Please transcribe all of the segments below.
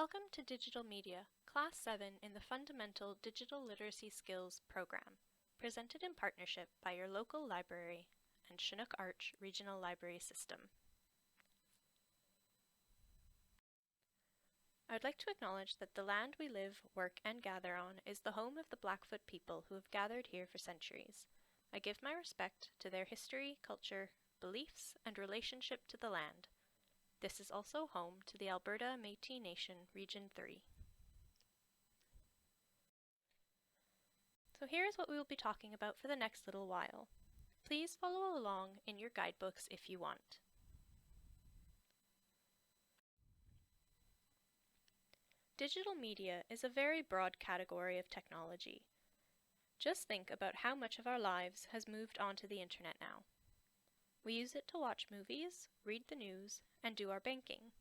Welcome to Digital Media, Class 7 in the Fundamental Digital Literacy Skills program, presented in partnership by your local library and Chinook Arch Regional Library System. I would like to acknowledge that the land we live, work, and gather on is the home of the Blackfoot people who have gathered here for centuries. I give my respect to their history, culture, beliefs, and relationship to the land. This is also home to the Alberta Métis Nation Region 3. So here is what we will be talking about for the next little while. Please follow along in your guidebooks if you want. Digital media is a very broad category of technology. Just think about how much of our lives has moved onto the internet now. We use it to watch movies, read the news, and do our banking.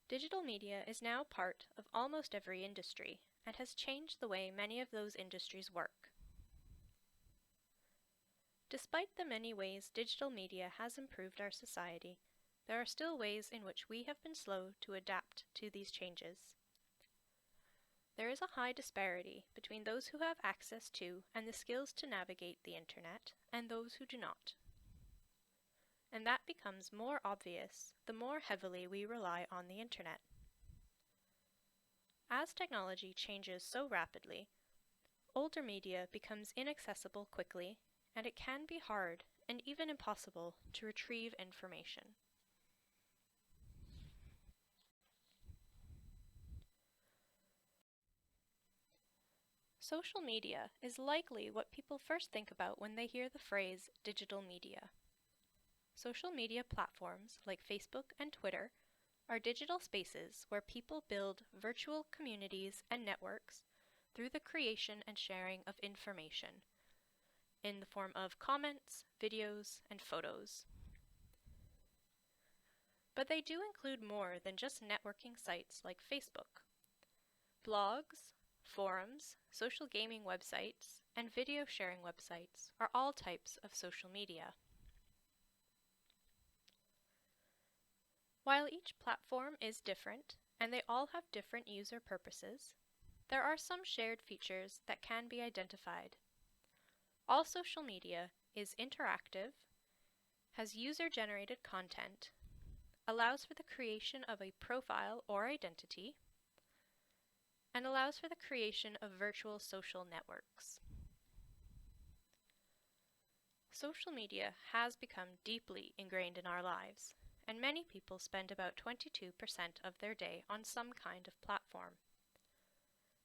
Digital media is now part of almost every industry and has changed the way many of those industries work. Despite the many ways digital media has improved our society, there are still ways in which we have been slow to adapt to these changes. There is a high disparity between those who have access to and the skills to navigate the internet and those who do not. And that becomes more obvious the more heavily we rely on the internet. As technology changes so rapidly, older media becomes inaccessible quickly, and it can be hard and even impossible to retrieve information. Social media is likely what people first think about when they hear the phrase digital media. Social media platforms like Facebook and Twitter are digital spaces where people build virtual communities and networks through the creation and sharing of information in the form of comments, videos, and photos. But they do include more than just networking sites like Facebook. Blogs, forums, social gaming websites, and video sharing websites are all types of social media. While each platform is different, and they all have different user purposes, there are some shared features that can be identified. All social media is interactive, has user-generated content, allows for the creation of a profile or identity, and allows for the creation of virtual social networks. Social media has become deeply ingrained in our lives, and many people spend about 22% of their day on some kind of platform.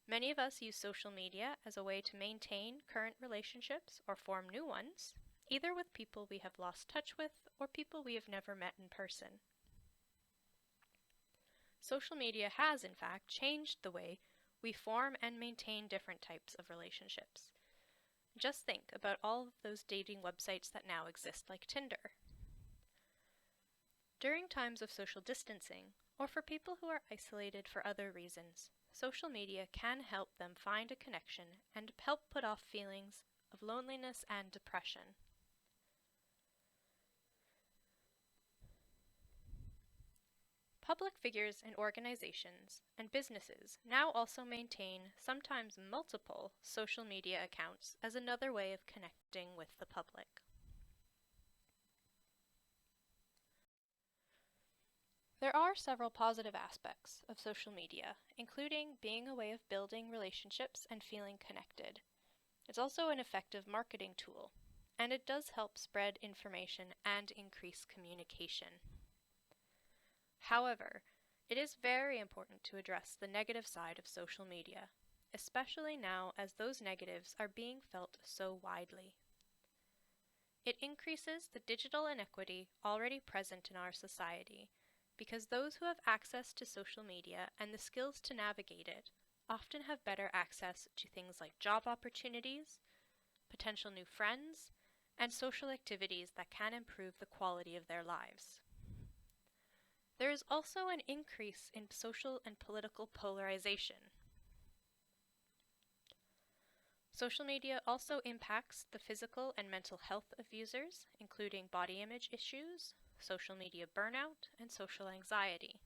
Many of us use social media as a way to maintain current relationships or form new ones, either with people we have lost touch with or people we have never met in person. Social media has, in fact, changed the way we form and maintain different types of relationships. Just think about all of those dating websites that now exist, like Tinder. During times of social distancing, or for people who are isolated for other reasons, social media can help them find a connection and help put off feelings of loneliness and depression. Public figures and organizations and businesses now also maintain sometimes multiple social media accounts as another way of connecting with the public. There are several positive aspects of social media, including being a way of building relationships and feeling connected. It's also an effective marketing tool, and it does help spread information and increase communication. However, it is very important to address the negative side of social media, especially now as those negatives are being felt so widely. It increases the digital inequity already present in our society, because those who have access to social media and the skills to navigate it often have better access to things like job opportunities, potential new friends, and social activities that can improve the quality of their lives. There is also an increase in social and political polarization. Social media also impacts the physical and mental health of users, including body image issues, social media burnout, and social anxiety.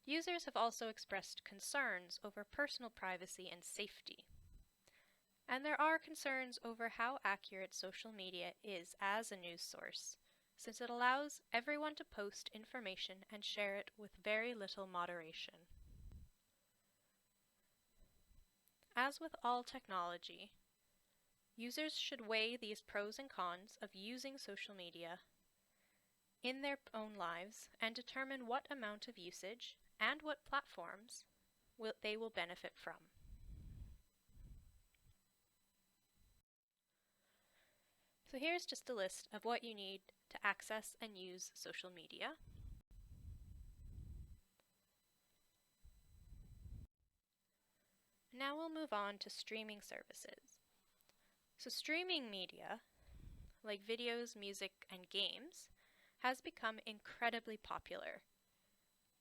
Users have also expressed concerns over personal privacy and safety. And there are concerns over how accurate social media is as a news source, since it allows everyone to post information and share it with very little moderation. As with all technology, users should weigh these pros and cons of using social media in their own lives and determine what amount of usage and what platforms they will benefit from. So here's just a list of what you need to access and use social media. Now we'll move on to streaming services. So streaming media, like videos, music, and games, has become incredibly popular.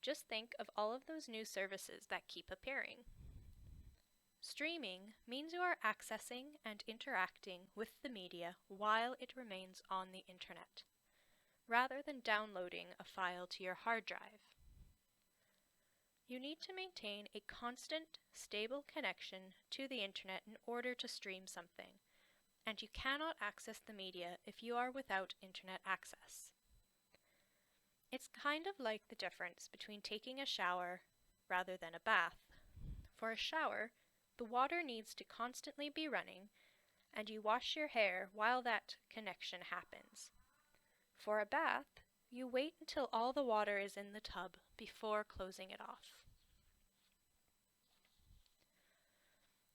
Just think of all of those new services that keep appearing. Streaming means you are accessing and interacting with the media while it remains on the internet, rather than downloading a file to your hard drive. You need to maintain a constant, stable connection to the internet in order to stream something, and you cannot access the media if you are without internet access. It's kind of like the difference between taking a shower rather than a bath. For a shower, the water needs to constantly be running, and you wash your hair while that connection happens. For a bath, you wait until all the water is in the tub before closing it off.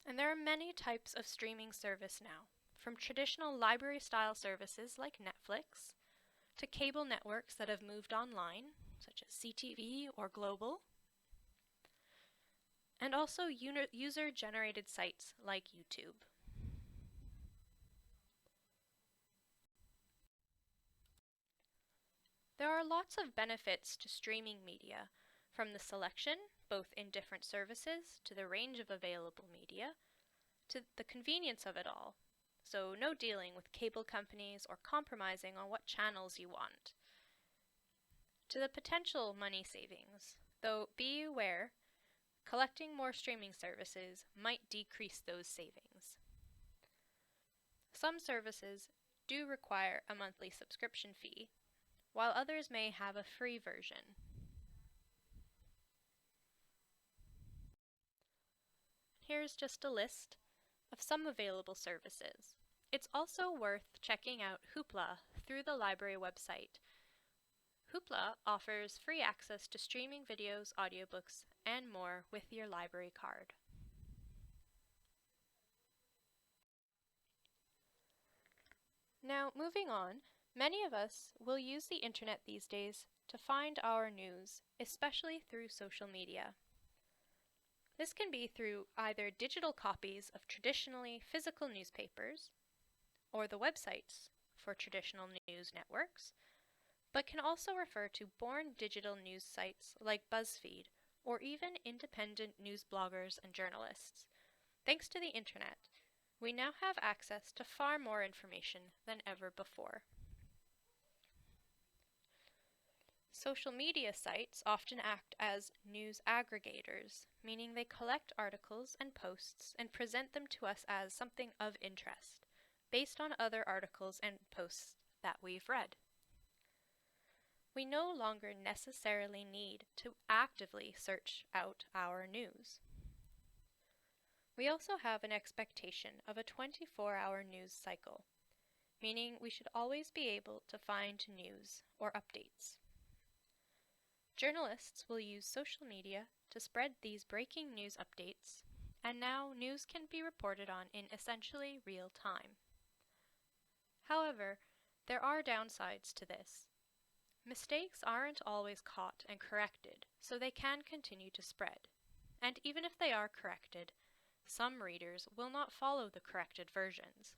And there are many types of streaming service now, from traditional library-style services like Netflix, to cable networks that have moved online, such as CTV or Global, and also user-generated sites like YouTube. There are lots of benefits to streaming media, from the selection, both in different services, to the range of available media, to the convenience of it all. So no dealing with cable companies or compromising on what channels you want. To the potential money savings, though be aware, collecting more streaming services might decrease those savings. Some services do require a monthly subscription fee, while others may have a free version. Here's just a list of some available services. It's also worth checking out Hoopla through the library website. Hoopla offers free access to streaming videos, audiobooks, and more with your library card. Now, moving on, many of us will use the internet these days to find our news, especially through social media. This can be through either digital copies of traditionally physical newspapers, or the websites for traditional news networks, but can also refer to born digital news sites like BuzzFeed, or even independent news bloggers and journalists. Thanks to the internet, we now have access to far more information than ever before. Social media sites often act as news aggregators, meaning they collect articles and posts and present them to us as something of interest, based on other articles and posts that we've read. We no longer necessarily need to actively search out our news. We also have an expectation of a 24-hour news cycle, meaning we should always be able to find news or updates. Journalists will use social media to spread these breaking news updates, and now news can be reported on in essentially real time. However, there are downsides to this. Mistakes aren't always caught and corrected, so they can continue to spread. And even if they are corrected, some readers will not follow the corrected versions.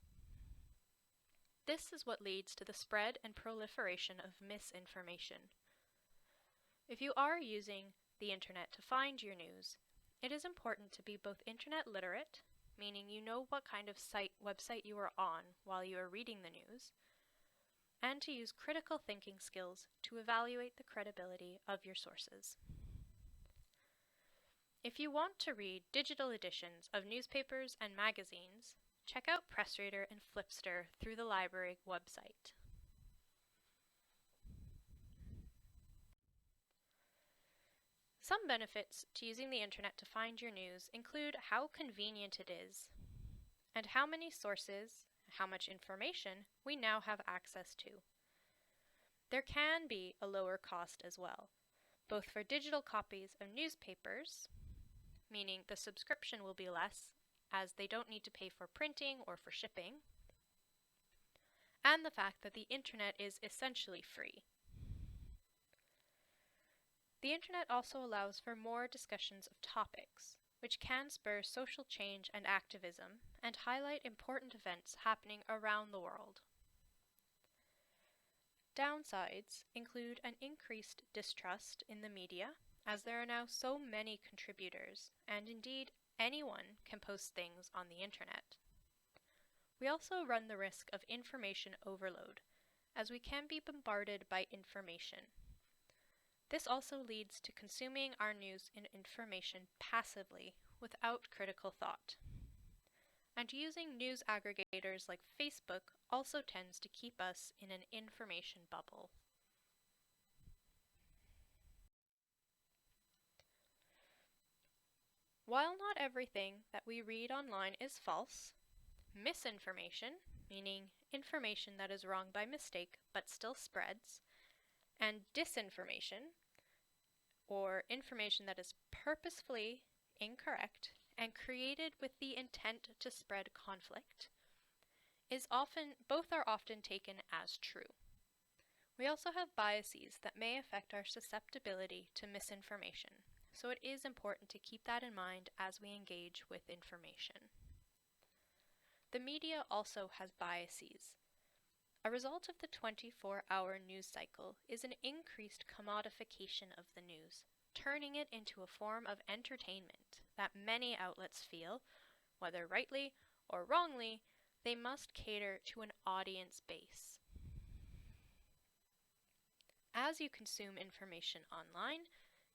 This is what leads to the spread and proliferation of misinformation. If you are using the internet to find your news, it is important to be both internet literate, meaning you know what kind of website you are on while you are reading the news, and to use critical thinking skills to evaluate the credibility of your sources. If you want to read digital editions of newspapers and magazines, check out PressReader and Flipster through the library website. Some benefits to using the internet to find your news include how convenient it is, and how many sources, how much information we now have access to. There can be a lower cost as well, both for digital copies of newspapers, meaning the subscription will be less as they don't need to pay for printing or for shipping, and the fact that the internet is essentially free. The internet also allows for more discussions of topics, which can spur social change and activism and highlight important events happening around the world. Downsides include an increased distrust in the media, as there are now so many contributors, and indeed anyone can post things on the internet. We also run the risk of information overload, as we can be bombarded by information. This also leads to consuming our news and information passively, without critical thought. And using news aggregators like Facebook also tends to keep us in an information bubble. While not everything that we read online is false, misinformation, meaning information that is wrong by mistake but still spreads, and disinformation, or information that is purposefully incorrect and created with the intent to spread conflict, both are often taken as true. We also have biases that may affect our susceptibility to misinformation, so it is important to keep that in mind as we engage with information. The media also has biases. A result of the 24-hour news cycle is an increased commodification of the news, turning it into a form of entertainment that many outlets feel, whether rightly or wrongly, they must cater to an audience base. As you consume information online,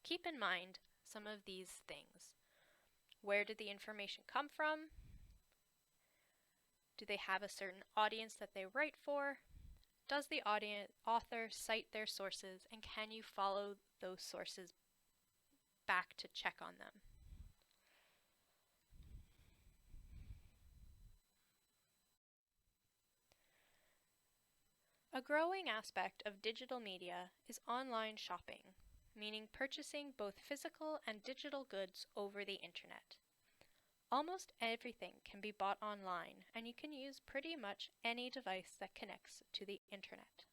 keep in mind some of these things. Where did the information come from? Do they have a certain audience that they write for? Does the author cite their sources, and can you follow those sources back to check on them? A growing aspect of digital media is online shopping, meaning purchasing both physical and digital goods over the internet. Almost everything can be bought online, and you can use pretty much any device that connects to the internet.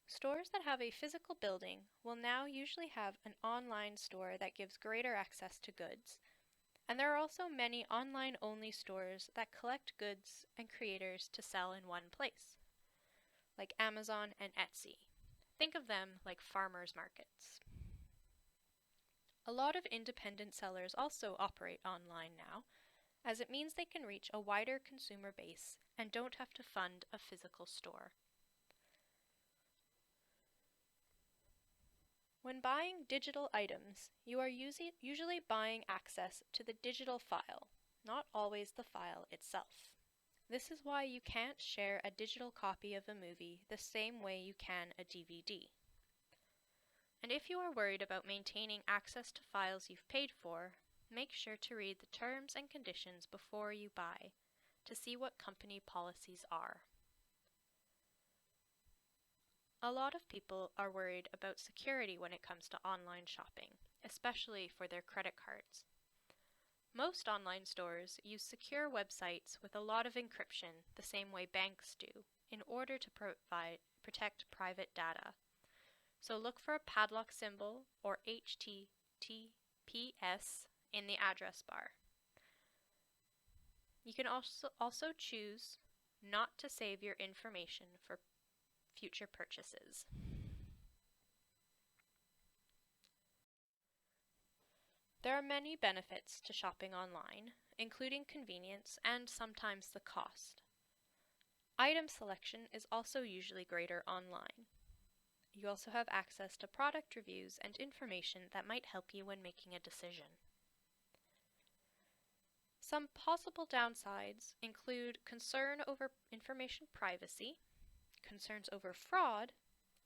Stores that have a physical building will now usually have an online store that gives greater access to goods, and there are also many online-only stores that collect goods and creators to sell in one place, like Amazon and Etsy. Think of them like farmers markets. A lot of independent sellers also operate online now, as it means they can reach a wider consumer base and don't have to fund a physical store. When buying digital items, you are usually buying access to the digital file, not always the file itself. This is why you can't share a digital copy of a movie the same way you can a DVD. And if you are worried about maintaining access to files you've paid for, make sure to read the terms and conditions before you buy to see what company policies are. A lot of people are worried about security when it comes to online shopping, especially for their credit cards. Most online stores use secure websites with a lot of encryption the same way banks do in order to protect private data. So look for a padlock symbol or HTTPS in the address bar. You can also choose not to save your information for future purchases. There are many benefits to shopping online, including convenience and sometimes the cost. Item selection is also usually greater online. You also have access to product reviews and information that might help you when making a decision. Some possible downsides include concern over information privacy, concerns over fraud.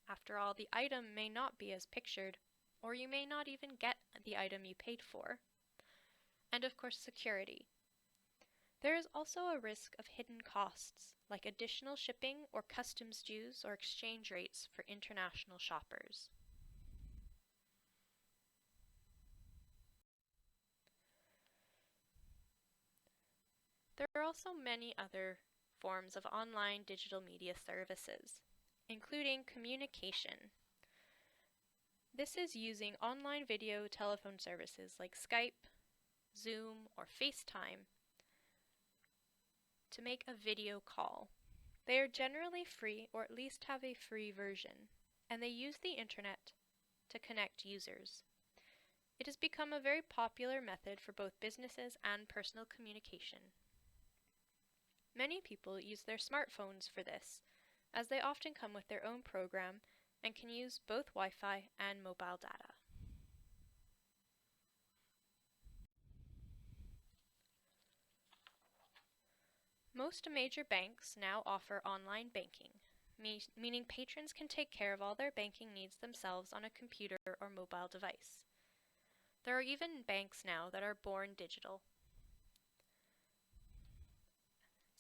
After all, the item may not be as pictured, or you may not even get the item you paid for. And of course, security. There is also a risk of hidden costs, like additional shipping or customs dues or exchange rates for international shoppers. There are also many other forms of online digital media services, including communication. This is using online video telephone services like Skype, Zoom, or FaceTime to make a video call. They are generally free, or at least have a free version, and they use the internet to connect users. It has become a very popular method for both businesses and personal communication. Many people use their smartphones for this, as they often come with their own program and can use both Wi-Fi and mobile data. Most major banks now offer online banking, meaning patrons can take care of all their banking needs themselves on a computer or mobile device. There are even banks now that are born digital.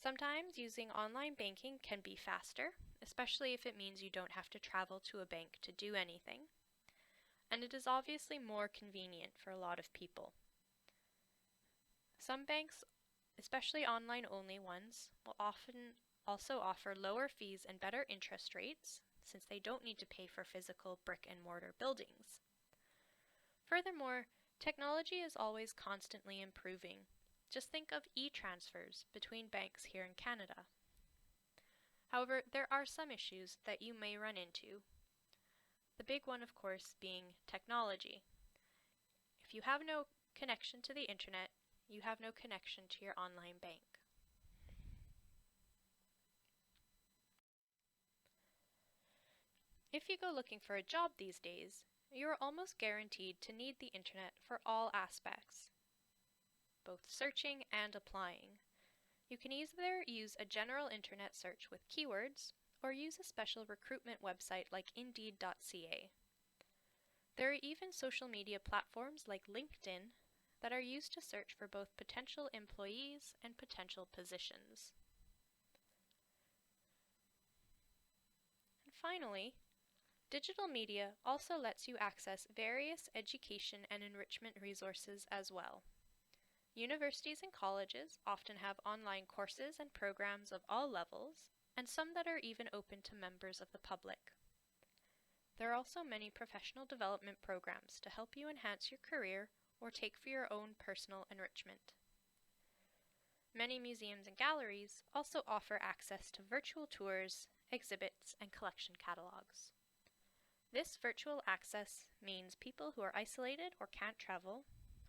Sometimes using online banking can be faster, especially if it means you don't have to travel to a bank to do anything. And it is obviously more convenient for a lot of people. Some banks, especially online-only ones, will often also offer lower fees and better interest rates, since they don't need to pay for physical brick-and-mortar buildings. Furthermore, technology is always constantly improving. Just think of e-transfers between banks here in Canada. However, there are some issues that you may run into. The big one, of course, being technology. If you have no connection to the internet, you have no connection to your online bank. If you go looking for a job these days, you are almost guaranteed to need the internet for all aspects, both searching and applying. You can either use a general internet search with keywords, or use a special recruitment website like Indeed.ca. There are even social media platforms like LinkedIn that are used to search for both potential employees and potential positions. And finally, digital media also lets you access various education and enrichment resources as well. Universities and colleges often have online courses and programs of all levels, and some that are even open to members of the public. There are also many professional development programs to help you enhance your career or take for your own personal enrichment. Many museums and galleries also offer access to virtual tours, exhibits, and collection catalogs. This virtual access means people who are isolated or can't travel,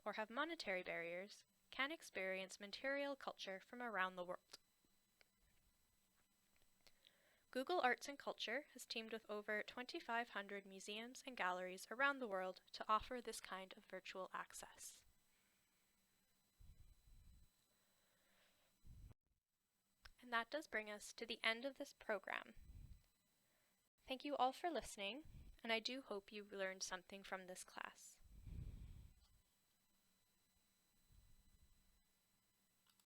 or have monetary barriers, can experience material culture from around the world. Google Arts and Culture has teamed with over 2,500 museums and galleries around the world to offer this kind of virtual access. And that does bring us to the end of this program. Thank you all for listening, and I do hope you learned something from this class.